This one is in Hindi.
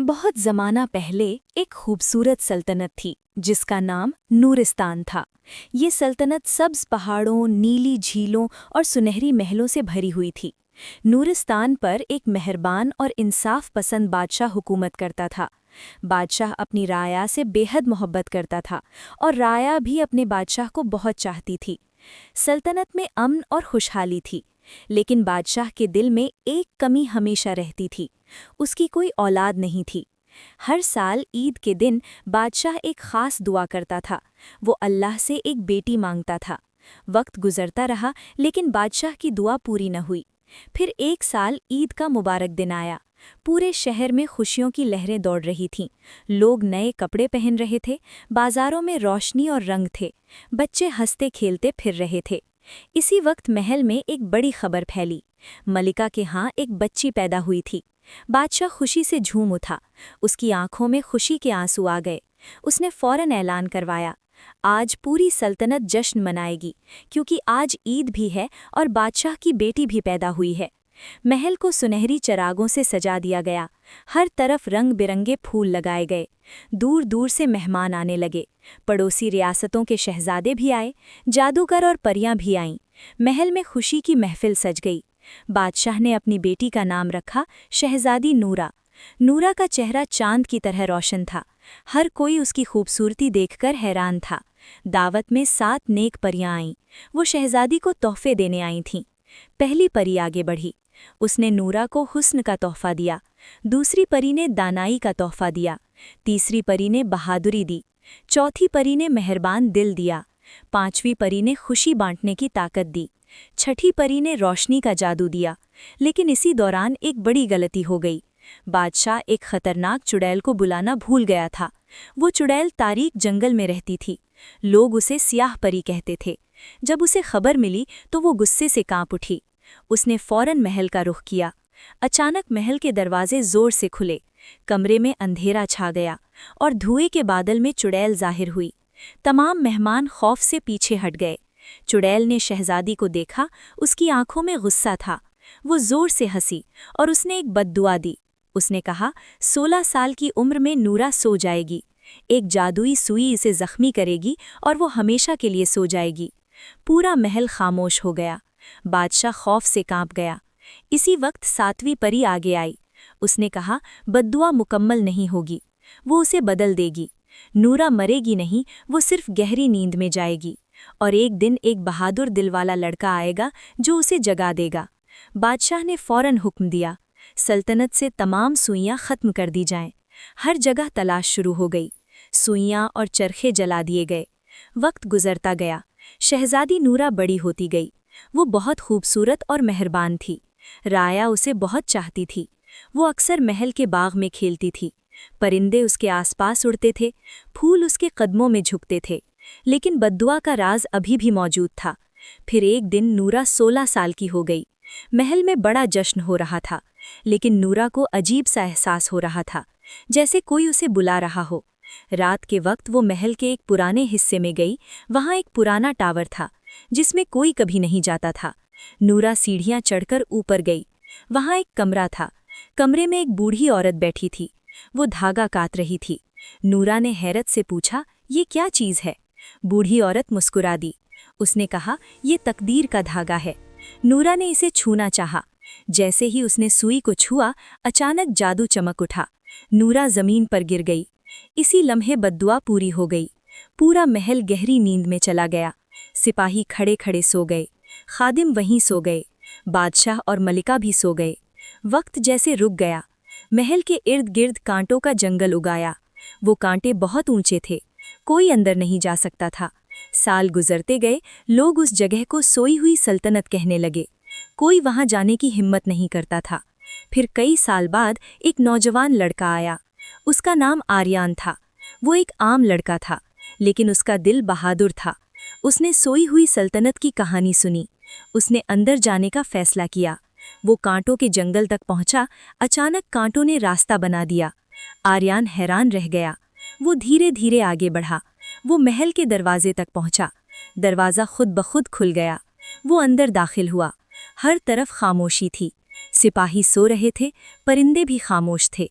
बहुत ज़माना पहले एक खूबसूरत सल्तनत थी जिसका नाम नूरिस्तान था। ये सल्तनत सब्ज पहाड़ों, नीली झीलों और सुनहरी महलों से भरी हुई थी। नूरिस्तान पर एक मेहरबान और इंसाफ पसंद बादशाह हुकूमत करता था। बादशाह अपनी राया से बेहद मोहब्बत करता था और राया भी अपने बादशाह को बहुत चाहती थी। सल्तनत में अमन और खुशहाली थी, लेकिन बादशाह के दिल में एक कमी हमेशा रहती थी। उसकी कोई औलाद नहीं थी। हर साल ईद के दिन बादशाह एक खास दुआ करता था। वो अल्लाह से एक बेटी मांगता था। वक्त गुजरता रहा, लेकिन बादशाह की दुआ पूरी न हुई। फिर एक साल ईद का मुबारक दिन आया। पूरे शहर में खुशियों की लहरें दौड़ रही थीं। लोग नए कपड़े पहन रहे थे, बाजारों में रोशनी और रंग थे, बच्चे हंसते खेलते फिर रहे थे। इसी वक्त महल में एक बड़ी खबर फैली। मलिका के यहाँ एक बच्ची पैदा हुई थी। बादशाह खुशी से झूम उठा। उसकी आंखों में खुशी के आंसू आ गए। उसने फौरन ऐलान करवाया, आज पूरी सल्तनत जश्न मनाएगी, क्योंकि आज ईद भी है और बादशाह की बेटी भी पैदा हुई है। महल को सुनहरी चरागों से सजा दिया गया। हर तरफ रंग बिरंगे फूल लगाए गए। दूर दूर से मेहमान आने लगे। पड़ोसी रियासतों के शहजादे भी आए, जादूगर और परियां भी आईं। महल में खुशी की महफिल सज गई। बादशाह ने अपनी बेटी का नाम रखा शहजादी नूरा। नूरा का चेहरा चांद की तरह रोशन था। हर कोई उसकी खूबसूरती देखकर हैरान था। दावत में 7 नेक परियां आईं। वो शहजादी को तोहफे देने आई थीं। पहली परी आगे बढ़ी। उसने नूरा को हुस्न का तोहफा दिया। दूसरी परी ने दानाई का तोहफा दिया। तीसरी परी ने बहादुरी दी। चौथी परी ने मेहरबान दिल दिया। पांचवी परी ने खुशी बांटने की ताकत दी। छठी परी ने रोशनी का जादू दिया। लेकिन इसी दौरान एक बड़ी गलती हो गई। बादशाह एक खतरनाक चुड़ैल को बुलाना भूल गया था। वो चुड़ैल तारीक जंगल में रहती थी। लोग उसे स्याह परी कहते थे। जब उसे खबर मिली तो वो गुस्से से कांप उठी। उसने फौरन महल का रुख किया। अचानक महल के दरवाजे जोर से खुले। कमरे में अंधेरा छा गया और धुएं के बादल में चुड़ैल जाहिर हुई। तमाम मेहमान खौफ से पीछे हट गए। चुड़ैल ने शहजादी को देखा। उसकी आंखों में गुस्सा था। वो जोर से हंसी और उसने एक बद्दुआ दी। उसने कहा, 16 साल की उम्र में नूरा सो जाएगी। एक जादुई सुई इसे जख्मी करेगी और वो हमेशा के लिए सो जाएगी। पूरा महल खामोश हो गया। बादशाह खौफ से कांप गया। इसी वक्त 7वीं परी आगे आई। उसने कहा, बद्दुआ मुकम्मल नहीं होगी, वो उसे बदल देगी। नूरा मरेगी नहीं, वो सिर्फ गहरी नींद में जाएगी और एक दिन एक बहादुर दिल वाला लड़का आएगा जो उसे जगा देगा। बादशाह ने फौरन हुक्म दिया, सल्तनत से तमाम सुइयां खत्म कर दी जाएं। हर जगह तलाश शुरू हो गई। सुइयां और चरखे जला दिए गए। वक्त गुजरता गया। शहजादी नूरा बड़ी होती गई। वो बहुत खूबसूरत और मेहरबान थी। राया उसे बहुत चाहती थी। वो अक्सर महल के बाग में खेलती थी। परिंदे उसके आसपास उड़ते थे, फूल उसके कदमों में झुकते थे। लेकिन बद्दुआ का राज अभी भी मौजूद था। फिर एक दिन नूरा 16 साल की हो गई। महल में बड़ा जश्न हो रहा था, लेकिन नूरा को अजीब सा एहसास हो रहा था, जैसे कोई उसे बुला रहा हो। रात के वक्त वो महल के एक पुराने हिस्से में गई। वहाँ एक पुराना टावर था जिसमें कोई कभी नहीं जाता था। नूरा सीढ़ियाँ चढ़कर ऊपर गई। वहाँ एक कमरा था। कमरे में एक बूढ़ी औरत बैठी थी। वो धागा काट रही थी। नूरा ने हैरत से पूछा, ये क्या चीज़ है? बूढ़ी औरत मुस्कुरा दी। उसने कहा, ये तकदीर का धागा है। नूरा ने इसे छूना चाहा। जैसे ही उसने सुई को छुआ, अचानक जादू चमक उठा। नूरा जमीन पर गिर गई। इसी लम्हे बद्दुआ पूरी हो गई। पूरा महल गहरी नींद में चला गया। सिपाही खड़े खड़े सो गए। खादिम वहीं सो गए। बादशाह और मलिका भी सो गए। वक्त जैसे रुक गया। महल के इर्द गिर्द कांटों का जंगल उगाया। वो कांटे बहुत ऊंचे थे। कोई अंदर नहीं जा सकता था। साल गुजरते गए। लोग उस जगह को सोई हुई सल्तनत कहने लगे। कोई वहां जाने की हिम्मत नहीं करता था। फिर कई साल बाद एक नौजवान लड़का आया। उसका नाम आर्यान था। वो एक आम लड़का था, लेकिन उसका दिल बहादुर था। उसने सोई हुई सल्तनत की कहानी सुनी। उसने अंदर जाने का फैसला किया। वो कांटों के जंगल तक पहुंचा। अचानक कांटों ने रास्ता बना दिया। आर्यान हैरान रह गया। वो धीरे धीरे आगे बढ़ा। वो महल के दरवाजे तक पहुंचा। दरवाज़ा खुद ब खुद खुल गया। वो अंदर दाखिल हुआ। हर तरफ खामोशी थी। सिपाही सो रहे थे, परिंदे भी खामोश थे।